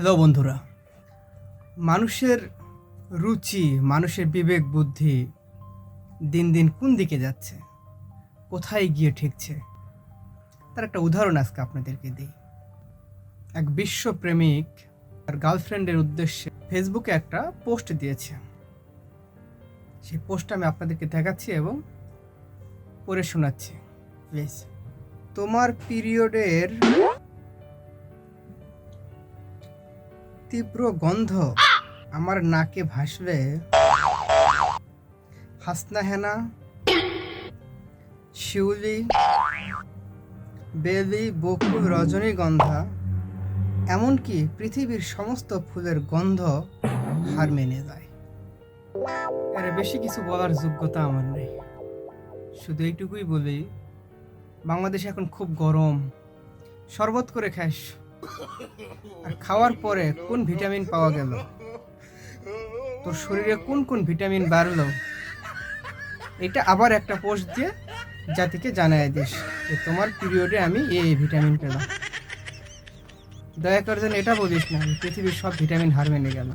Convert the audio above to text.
Hello বন্ধুরা, মানুষের রুচি, মানুষের বিবেক বুদ্ধি দিন দিন কোন দিকে যাচ্ছে, কোথায় গিয়ে ঠেকছে, তার একটা উদাহরণ আজকে আপনাদেরকে দিই। এক বিশ্বপ্রেমিক তার গার্লফ্রেন্ডের উদ্দেশ্যে ফেসবুকে একটা পোস্ট দিয়েছে। সেই পোস্টটা আমি আপনাদেরকে দেখাচ্ছি এবং পড়ে শোনাচ্ছি। প্লিজ। তোমার পিরিয়ডের তীব্র গন্ধ আমার নাকে ভাসলে হাসনা হেনা, শিউলি, বেলি, বকুল, রজনীগন্ধা, এমনকি পৃথিবীর সমস্ত ফুলের গন্ধ হার মেনে যায়। এর বেশি কিছু বলার যোগ্যতা আমার নেই, শুধু এইটুকুই বলি, বাংলাদেশে এখন খুব গরম। শরবত করে খাস, আর খাওয়ার পরে কোন ভিটামিন পাওয়া গেল, তোর শরীরে কোন কোন ভিটামিন বাড়লো, এটা আবার একটা পোস্ট দিয়ে জাতিকে জানায় দিস যে তোমার পিরিয়ডে আমি এই ভিটামিন পেলাম। দয়া করে যেন এটা বলিস না পৃথিবীর সব ভিটামিন হার মেনে গেল।